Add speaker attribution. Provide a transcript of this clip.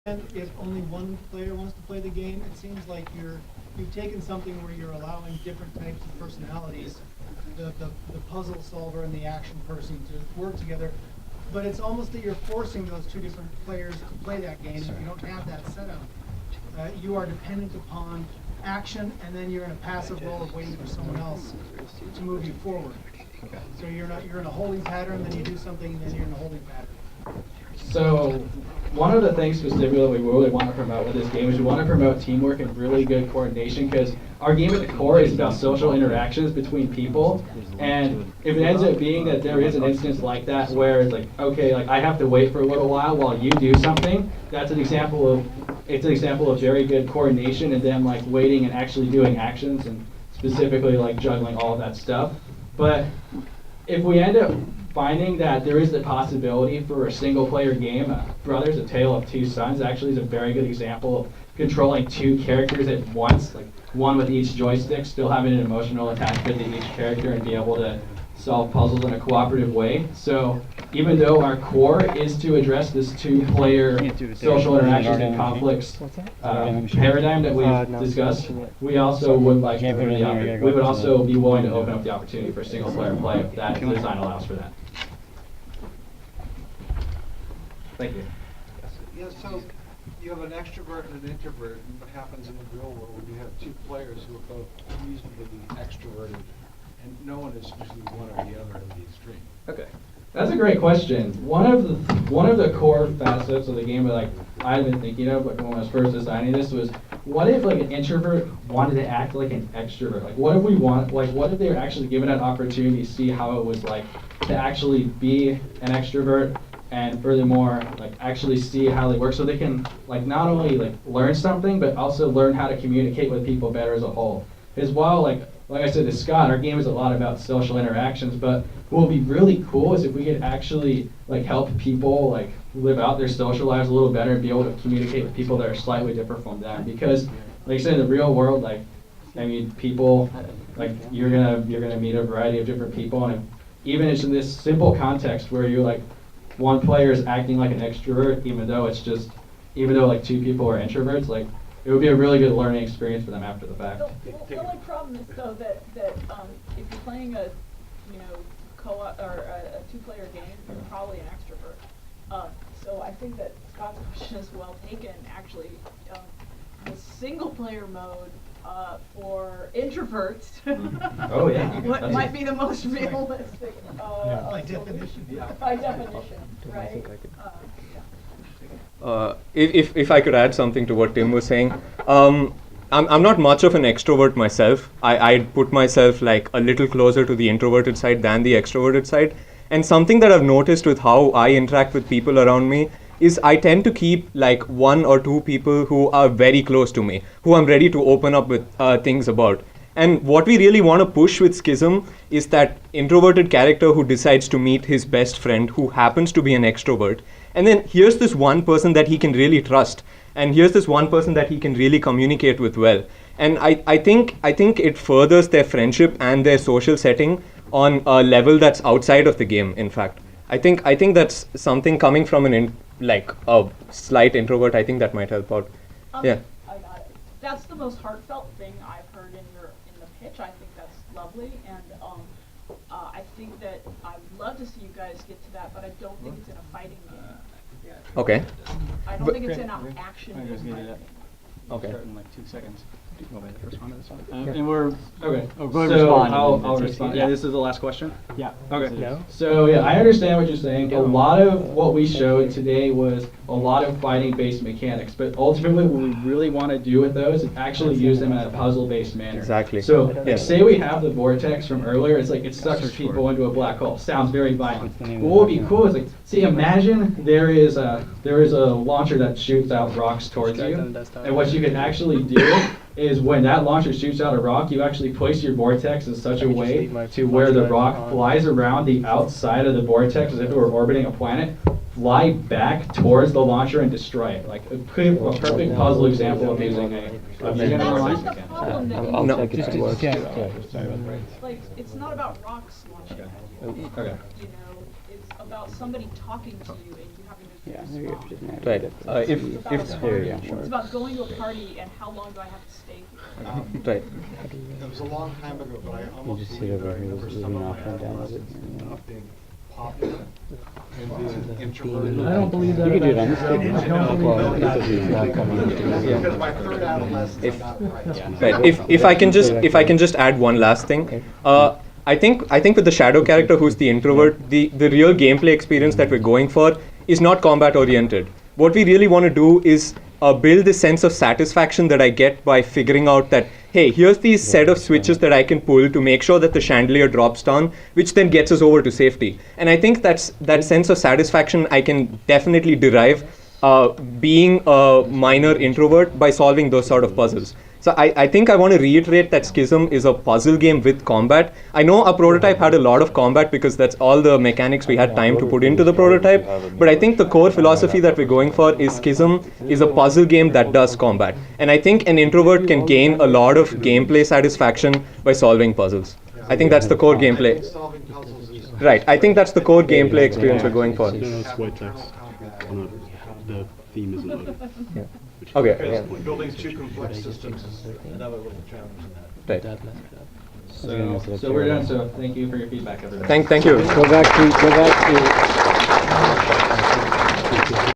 Speaker 1: And if only one player wants to play the game, it seems like you've taken something where you're allowing different types of personalities, the puzzle solver and the action person to work together. But it's almost that you're forcing those two different players to play that game. If you don't have that setup, you are dependent upon action, and then you're in a passive role of waiting for someone else to move you forward. So you're in a holding pattern, then you do something, and then you're in a holding pattern.
Speaker 2: So one of the things specifically we really want to promote with this game is we want to promote teamwork and really good coordination, because our game at the core is about social interactions between people. And if it ends up being that there is an instance like that where it's like, okay, like I have to wait for a little while you do something, that's an example of very good coordination and then like waiting and actually doing actions and specifically like juggling all of that stuff. But if we end up finding that there is the possibility for a single player game, Brothers, A Tale of Two Sons actually is a very good example of controlling two characters at once, like one with each joystick, still having an emotional attachment to each character and be able to solve puzzles in a cooperative way. So even though our core is to address this two-player social interactions and conflicts paradigm that we've discussed, we also would like we would also be willing to open up the opportunity for single-player play if that design allows for that. Thank you.
Speaker 3: Yeah, so you have an extrovert and an introvert, and what happens in the real world when you have two players who are both reasonably extroverted, and no one is usually one or the other at the extreme?
Speaker 2: Okay, that's a great question. One of the core facets of the game that like I've been thinking of like when I was first designing this was, what if like an introvert wanted to act like an extrovert? Like what if they were actually given an opportunity to see how it was like to actually be an extrovert, and furthermore like actually see how they work, so they can like not only like learn something but also learn how to communicate with people better as a whole. As well, like I said to Scott, our game is a lot about social interactions, but what would be really cool is if we could actually like help people like live out their social lives a little better and be able to communicate with people that are slightly different from them. Because like I said, in the real world, like I mean people like you're gonna meet a variety of different people, and even it's in this simple context where you're like one player is acting like an extrovert, even though like two people are introverts, like it would be a really good learning experience for them after the fact.
Speaker 4: The only problem is though that if you're playing a co-op or a two-player game, you're probably an extrovert. So I think that Scott's question is well taken. Actually, the single-player mode for introverts.
Speaker 2: Oh yeah.
Speaker 4: What might be the most realistic?
Speaker 1: By definition, yeah.
Speaker 4: By definition, right?
Speaker 5: If I could add something to what Tim was saying, I'm not much of an extrovert myself. I'd put myself like a little closer to the introverted side than the extroverted side. And something that I've noticed with how I interact with people around me is I tend to keep like one or two people who are very close to me, who I'm ready to open up with things about. And what we really want to push with Schism is that introverted character who decides to meet his best friend who happens to be an extrovert. And then here's this one person that he can really trust. And here's this one person that he can really communicate with well. And I think it furthers their friendship and their social setting on a level that's outside of the game, in fact. I think that's something coming from a slight introvert. I think that might help out. Yeah.
Speaker 4: I got it. That's the most heartfelt thing I've heard in the pitch. I think that's lovely, and I think that I'd love to see you guys get to that, but I don't think it's in a fighting game.
Speaker 5: Okay.
Speaker 4: I don't think it's in an action game.
Speaker 5: Okay.
Speaker 6: Start in like 2 seconds. You can go by the first one to this one. And we're
Speaker 2: Okay.
Speaker 6: Oh, go ahead,
Speaker 2: So
Speaker 6: respond.
Speaker 2: I'll respond.
Speaker 6: Yeah, this is the last question.
Speaker 2: Yeah. Okay. So yeah, I understand what you're saying. A lot of what we showed today was a lot of fighting-based mechanics, but ultimately what we really want to do with those is actually use them in a puzzle-based manner.
Speaker 5: Exactly.
Speaker 2: So like, say we have the vortex from earlier. It's like it sucks people into a black hole. Sounds very violent. But what would be cool is like, see, imagine there is a launcher that shoots out rocks towards you, and what you can actually do is when that launcher shoots out a rock, you actually place your vortex in such a way to where the rock flies around the outside of the vortex as if it were orbiting a planet, fly back towards the launcher and destroy it. Like a perfect puzzle example of using a
Speaker 4: That's the problem that
Speaker 5: No.
Speaker 4: like it's not about rocks launching at you.
Speaker 2: Okay.
Speaker 4: You know, it's about somebody talking to you and you having to
Speaker 6: Yeah, maybe if just manage
Speaker 5: Right.
Speaker 6: it.
Speaker 5: If
Speaker 4: It's about a party.
Speaker 6: yeah, sure.
Speaker 4: It's about going to a party and how long do I have to stay here?
Speaker 5: right.
Speaker 3: It was a long time ago, but I almost
Speaker 7: just see
Speaker 3: believe
Speaker 7: the
Speaker 3: that I
Speaker 7: way he was
Speaker 3: remember some
Speaker 7: moving
Speaker 3: of my
Speaker 7: off and down with it.
Speaker 3: adolescents not being popular and being introverted.
Speaker 1: I don't believe that.
Speaker 7: You could do it on
Speaker 1: about
Speaker 7: this
Speaker 1: yourself.
Speaker 7: table.
Speaker 1: I don't believe
Speaker 7: Well,
Speaker 1: that
Speaker 7: this
Speaker 1: about
Speaker 7: is
Speaker 1: you.
Speaker 7: not coming together.
Speaker 3: Because my third adolescence, I got right.
Speaker 5: Right. If I can just add one last thing, I think with the shadow character who's the introvert, the real gameplay experience that we're going for is not combat oriented. What we really want to do is build this sense of satisfaction that I get by figuring out that, hey, here's these set of switches that I can pull to make sure that the chandelier drops down, which then gets us over to safety. And I think that sense of satisfaction I can definitely derive being a minor introvert by solving those sort of puzzles. So I think I want to reiterate that Schism is a puzzle game with combat. I know our prototype had a lot of combat because that's all the mechanics we had time to put into the prototype, but I think the core philosophy that we're going for is Schism is a puzzle game that does combat. And I think an introvert can gain a lot of gameplay satisfaction by solving puzzles. I think that's the core gameplay.
Speaker 3: Solving puzzles is.
Speaker 5: Right, I think that's the core gameplay experience we're going for.
Speaker 8: No, it's white text. The theme isn't loaded.
Speaker 5: Okay.
Speaker 3: Because building two complex systems is another little challenge in that.
Speaker 5: Right.
Speaker 2: So we're done, so thank you for your feedback, everyone.
Speaker 5: Thank you.
Speaker 7: Go back to